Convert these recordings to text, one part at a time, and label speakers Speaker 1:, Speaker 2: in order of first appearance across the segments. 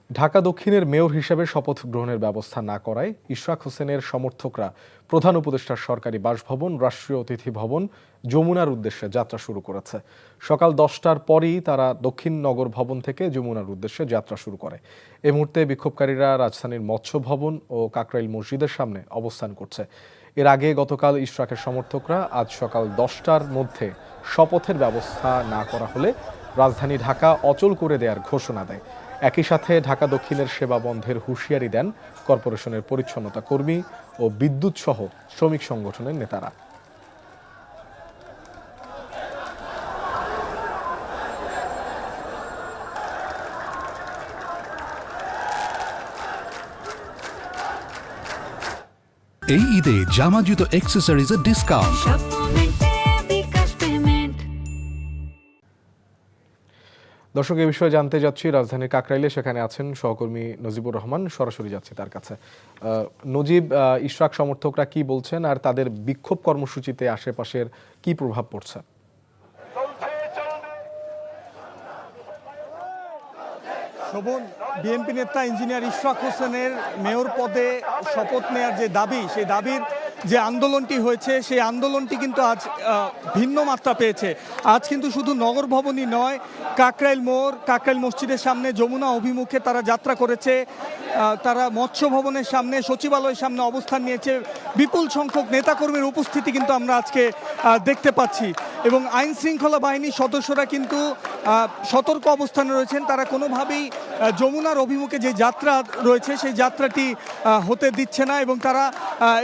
Speaker 1: ঢাকা দক্ষিণের মেয়র হিসেবে শপথ গ্রহণের ব্যবস্থা না করায় ইশরাক হোসেনের সমর্থকরা প্রধান উপদেষ্টার সরকারি বাসভবন, রাষ্ট্রীয় অতিথি ভবন, যমুনার উদ্দেশ্যে যাত্রা শুরু করেছে। সকাল 10টার পরই তারা দক্ষিণ নগর ভবন থেকে যমুনার উদ্দেশ্যে যাত্রা শুরু করে। এই মুহূর্তে বিক্ষোভকারীরা রাজধানীর মৎস্য ভবন ও কাকরাইল মসজিদের সামনে অবস্থান করছে। এর আগে গতকাল ইশরাকের সমর্থকরা আজ সকাল 10টার মধ্যে শপথের ব্যবস্থা না করা হলে রাজধানী ঢাকা অচল করে দেওয়ার ঘোষণা দেয়। একই সাথে ঢাকা দক্ষিণের সেবা বন্ধের হুঁশিয়ারি দেন কর্পোরেশনের পরিচ্ছন্নতা কর্মী ও বিদ্যুৎ সহ শ্রমিক সংগঠনের নেতারা।
Speaker 2: এই ঈদে জামা জুতো অ্যাক্সেসরিজের ডিসকাউন্ট।
Speaker 1: দর্শক, এই বিষয়ে জানতে যাচ্ছি রাজধানীর কাকরাইলে, সেখানে আছেন সহকর্মী নজিবুর রহমান, সরাসরি যাচ্ছি তার কাছে। নজিব, ইশরাক সমর্থকরা কি বলছেন আর তাদের বিক্ষোভ কর্মসূচিতে আশেপাশের কি প্রভাব পড়ছে?
Speaker 3: শোভন, বিএনপি নেতা ইঞ্জিনিয়ার ইশরাক হোসেনের মেয়র পদে শপথ নেওয়ার যে দাবি, সেই দাবির যে আন্দোলনটি হয়েছে, সেই আন্দোলনটি কিন্তু আজ ভিন্ন মাত্রা পেয়েছে। আজ কিন্তু শুধু নগর ভবনই নয়, কাকরাইল মোড়, কাকরাইল মসজিদের সামনে যমুনা অভিমুখে তারা যাত্রা করেছে। তারা মৎস্য ভবনের সামনে, সচিবালয়ের সামনে অবস্থান নিয়েছে। বিপুল সংখ্যক নেতাকর্মীর উপস্থিতি কিন্তু আমরা আজকে দেখতে পাচ্ছি এবং আইন শৃঙ্খলা বাহিনীর সদস্যরা কিন্তু সতর্ক অবস্থানে রয়েছেন। তারা কোনোভাবেই যমুনার অভিমুখে যে যাত্রা রয়েছে সেই যাত্রাটি হতে দিচ্ছে না এবং তারা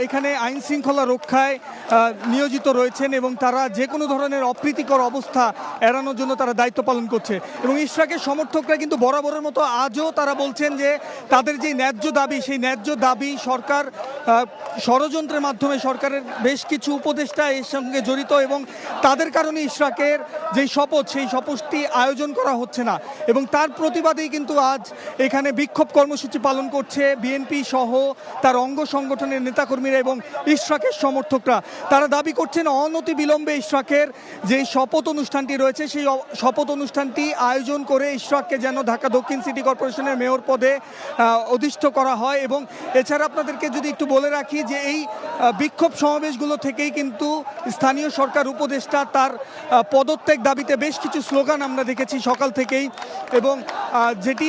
Speaker 3: এখানে আইন শৃঙ্খলা রক্ষায় নিয়োজিত রয়েছেন এবং তারা যে কোনো ধরনের অপ্রীতিকর অবস্থা এড়ানোর জন্য তারা দায়িত্ব পালন করছে। এবং ইশরাকের সমর্থকরা কিন্তু বরাবরের মতো আজও তারা বলছেন যে তাদের যে ন্যায্য দাবি, সেই ন্যায্য দাবি সরকার ষড়যন্ত্রের মাধ্যমে, সরকারের বেশ কিছু উপদেষ্টা এর সঙ্গে জড়িত এবং তাদের কারণে ইশরাকের যেই শপথ, সেই শপথটি আয়োজন করা হচ্ছে না এবং তার প্রতিবাদেই কিন্তু আজ এখানে বিক্ষোভ কর্মসূচি পালন করছে বিএনপি সহ তার অঙ্গ সংগঠনের নেতাকর্মীরা এবং ইশরাকের সমর্থকরা। তারা দাবি করছেন অনতি বিলম্বে ইশরাকের যে শপথ অনুষ্ঠানটি রয়েছে, সেই শপথ অনুষ্ঠানটি আয়োজন করে ইশরাককে যেন ঢাকা দক্ষিণ সিটি কর্পোরেশনের মেয়র পদে অধিষ্ঠ করা হয়। এবং এছাড়া আপনাদেরকে যদি একটু বলে রাখি যে এই বিক্ষোভ সমাবেশগুলো থেকেই কিন্তু স্থানীয় সরকার উপদেষ্টা তার পদত্যাগ দাবিতে বেশ কিছু স্লোগান আমরা দেখেছি সকাল থেকেই। এবং যেটি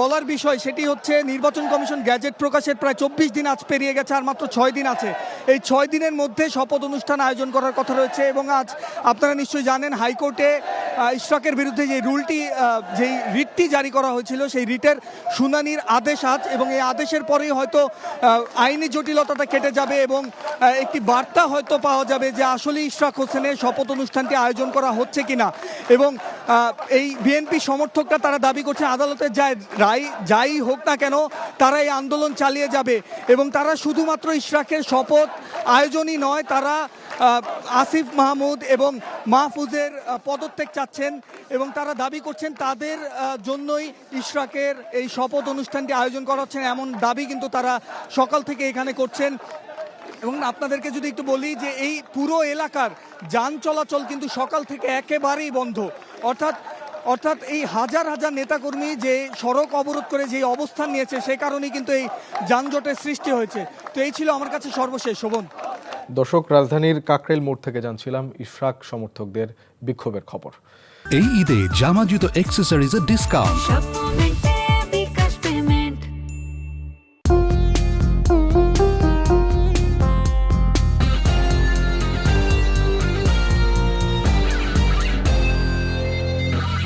Speaker 3: বলার বিষয় সেটি হচ্ছে নির্বাচন কমিশন গ্যাজেট প্রকাশের প্রায় 24 দিন আজ পেরিয়ে গেছে, আর মাত্র 6 দিন আছে। এই 6 দিনের মধ্যে শপথ অনুষ্ঠান আয়োজন করার কথা রয়েছে এবং আজ আপনারা নিশ্চয়ই জানেন হাইকোর্টে ইশরাকের বিরুদ্ধে যেই রিটটি জারি করা হয়েছিল, সেই রিটের শুনানির আদেশ আজ, এবং এই আদেশের পরেই হয়তো আইনি জটিলতাটা কেটে যাবে এবং একটি বার্তা হয়তো পাওয়া যাবে যে আসলে ইশরাক হোসেনের শপথ অনুষ্ঠানটি আয়োজন করা হচ্ছে কিনা। এবং এই বিএনপি সমর্থকরা তারা দাবি করছে আদালতের যাই হোক না কেন তারা এই আন্দোলন চালিয়ে যাবে এবং তারা শুধুমাত্র ইশরাকের শপথ আয়োজনই নয়, তারা আসিফ মাহমুদ এবং মাহফুজের পদত্যাগ চাচ্ছেন এবং তারা দাবি করছেন তাদের জন্যই ইশরাকের এই শপথ অনুষ্ঠানটি আয়োজন করা হচ্ছে, এমন দাবি কিন্তু তারা সকাল থেকে এখানে করছেন। এবং আপনাদেরকে যদি একটু বলি যে এই পুরো এলাকার যান চলাচল কিন্তু সকাল থেকে একেবারেই বন্ধ। অর্থাৎ এই হাজার হাজার নেতাকর্মী যে সড়ক অবরোধ করে যে অবস্থান নিয়েছে, সে কারণেই কিন্তু এই যানজটের সৃষ্টি হয়েছে। তো এই ছিল আমার কাছে সর্বশেষ। শোভন।
Speaker 1: দর্শক, রাজধানীর কাকরাইল মোড় থেকে জানছিলাম ইশরাক সমর্থকদের বিক্ষোভের খবর।
Speaker 2: এই ঈদে জামা জুতো অ্যাক্সেসরিজের ডিসকাউন্ট।